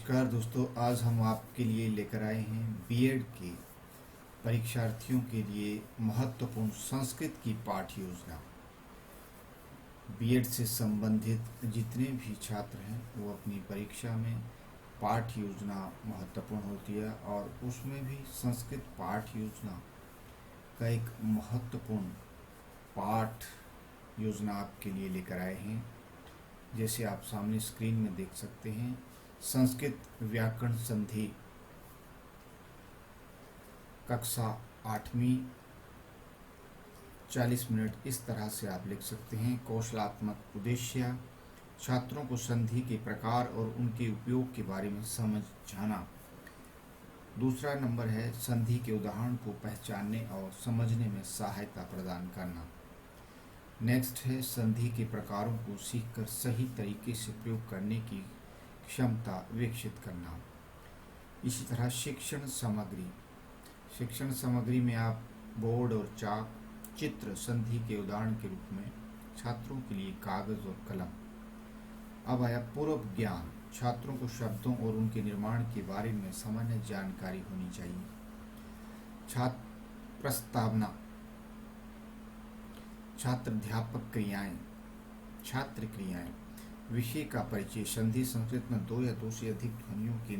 नमस्कार दोस्तों, आज हम आपके लिए लेकर आए हैं बीएड के परीक्षार्थियों के लिए महत्वपूर्ण संस्कृत की पाठ्य योजना। बीएड से संबंधित जितने भी छात्र हैं वो अपनी परीक्षा में पाठ्य योजना महत्वपूर्ण होती है और उसमें भी संस्कृत पाठ्य योजना का एक महत्वपूर्ण पाठ योजना आपके लिए लेकर आए हैं। जैसे आप सामने स्क्रीन में देख सकते हैं, संस्कृत व्याकरण संधि कक्षा 8वीं 40 मिनट इस तरह से आप लिख सकते हैं। कौशलात्मक उद्देश्य, छात्रों को संधि के प्रकार और उनके उपयोग के बारे में समझाना। दूसरा नंबर है संधि के उदाहरण को पहचानने और समझने में सहायता प्रदान करना। नेक्स्ट है संधि के प्रकारों को सीखकर सही तरीके से प्रयोग करने की क्षमता विकसित करना। इसी तरह शिक्षण सामग्री में आप बोर्ड और चाक, चित्र, संधि के उदाहरण के रूप में छात्रों के लिए कागज और कलम। अब आया पूर्व ज्ञान, छात्रों को शब्दों और उनके निर्माण के बारे में सामान्य जानकारी होनी चाहिए। छात्र प्रस्तावना, छात्र-अध्यापक क्रियाएं, छात्र क्रियाएं, विषय का परिचय। संधि संस्कृत में दो या दो से अधिक ध्वनियों के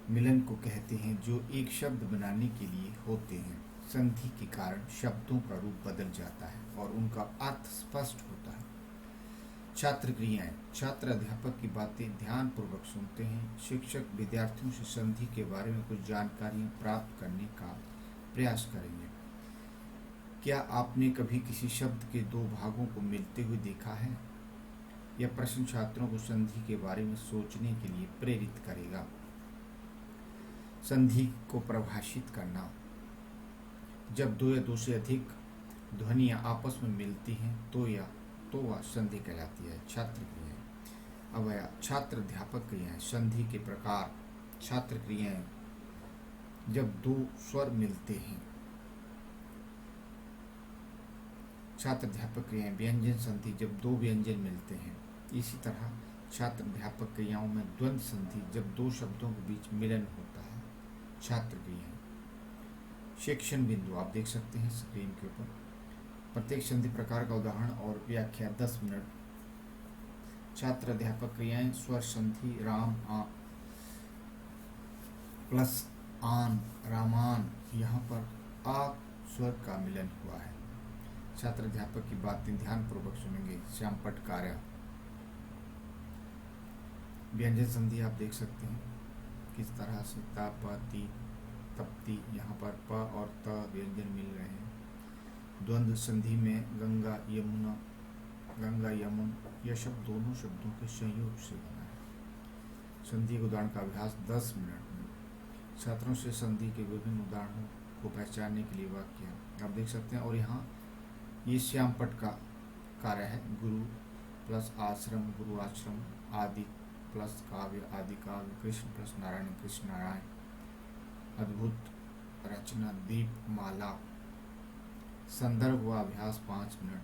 मिलन को कहते हैं जो एक शब्द बनाने के लिए होते हैं। संधि के कारण शब्दों का रूप बदल जाता है और उनका अर्थ स्पष्ट होता है। छात्र क्रियाएं, छात्र अध्यापक की बातें ध्यानपूर्वक सुनते हैं। शिक्षक विद्यार्थियों से संधि के बारे में कुछ जानकारियां प्राप्त करने का प्रयास करेंगे। क्या आपने कभी किसी शब्द के दो भागों को मिलते हुए देखा है? यह प्रश्न छात्रों को संधि के बारे में सोचने के लिए प्रेरित करेगा। संधि को परिभाषित करना, जब दो या दो से अधिक ध्वनियां आपस में मिलती हैं तो वह संधि कहलाती है। छात्र क्रियाएं। अब आया छात्र अध्यापक क्रियाएं, संधि के प्रकार। छात्र क्रियाएं, जब दो स्वर मिलते हैं। छात्र अध्यापक क्रियाएं, व्यंजन संधि, जब दो व्यंजन मिलते हैं। इसी तरह छात्र अध्यापक क्रियाओं में द्वंद्व संधि, जब दो शब्दों के बीच मिलन होता है। छात्र क्रियाएं। शिक्षण बिंदु आप देख सकते हैं स्क्रीन के ऊपर। प्रत्येक संधि प्रकार का उदाहरण और व्याख्या 10 मिनट। छात्र अध्यापक क्रियाएं, स्वर संधि, राम आ प्लस आन, रामान, यहाँ पर आ स्वर का मिलन हुआ है। छात्र अध्यापक की बातें ध्यानपूर्वक सुनेंगे। श्यामपट कार्य। व्यंजन संधि आप देख सकते हैं किस तरह से ता, प, ती, तप्ती, यहाँ पर प और त व्यंजन मिल रहे हैं। द्वंद्व संधि में गंगा यमुना, गंगा यमुन, यह शब्द दोनों शब्दों के संयोग से बना है। संधि के उदाहरण का अभ्यास 10 मिनट में। छात्रों से संधि के विभिन्न उदाहरणों को पहचानने के लिए वाक्य आप देख सकते हैं। और यहाँ ये श्यामपट का कार्य है। गुरु प्लस आश्रम, गुरु आश्रम, आदि प्लस काव्य, आदि काव्य, कृष्ण प्लस नारायण, कृष्ण नारायण, अद्भुत रचना, दीपमाला। संदर्भ व अभ्यास 5 मिनट।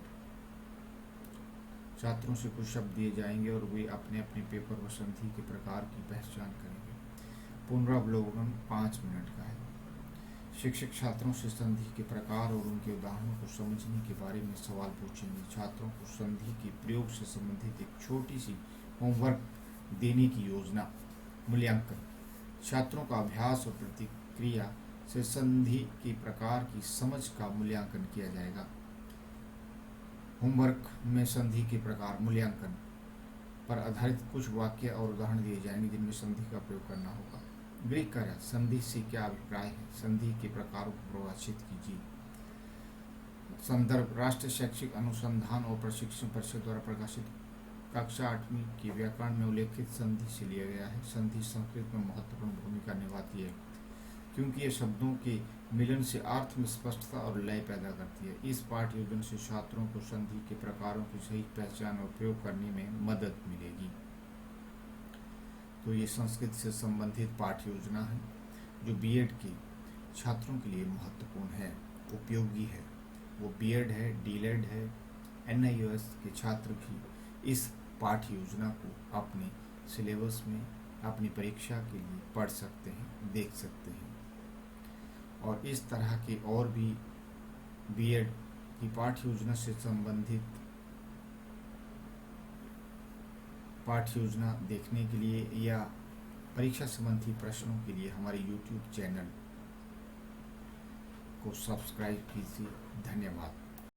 छात्रों से कुछ शब्द दिए जाएंगे और वे अपने अपने पेपर व संधि के प्रकार की पहचान करेंगे। पुनरावलोकन 5 मिनट का है। शिक्षक छात्रों से संधि के प्रकार और उनके उदाहरणों को समझने के बारे में सवाल पूछेंगे। छात्रों को संधि के प्रयोग से संबंधित एक छोटी सी होमवर्क देने की योजना। मूल्यांकन, छात्रों का अभ्यास और प्रतिक्रिया से संधि के प्रकार की समझ का मूल्यांकन किया जाएगा। होमवर्क में संधि के प्रकार मूल्यांकन पर आधारित कुछ वाक्य और उदाहरण दिए जाएंगे जिनमें संधि का प्रयोग करना होगा। गृह कार्य, संधि से क्या अभिप्राय है? संधि के प्रकारों को परिभाषित कीजिए। संदर्भ, राष्ट्रीय शैक्षिक अनुसंधान और प्रशिक्षण परिषद द्वारा प्रकाशित कक्षा 8वीं के व्याकरण में उल्लेखित संधि से लिया गया है। संधि संस्कृत में महत्वपूर्ण भूमिका निभाती है क्योंकि ये शब्दों के मिलन से अर्थ में स्पष्टता और लय पैदा करती है। इस पाठ्य योजना से छात्रों को संधि के प्रकारों की सही पहचान और प्रयोग करने में मदद मिलेगी। तो ये संस्कृत से संबंधित पाठ्य योजना है जो बीएड के छात्रों के लिए महत्वपूर्ण है, उपयोगी है। वो बीएड है, डीएलएड है, एनआईओएस के छात्र भी इस पाठ्य योजना को अपने सिलेबस में अपनी परीक्षा के लिए पढ़ सकते हैं, देख सकते हैं। और इस तरह के और भी बीएड की पाठ्य योजना से संबंधित पाठ्य योजना देखने के लिए या परीक्षा संबंधी प्रश्नों के लिए हमारे YouTube चैनल को सब्सक्राइब कीजिए। धन्यवाद।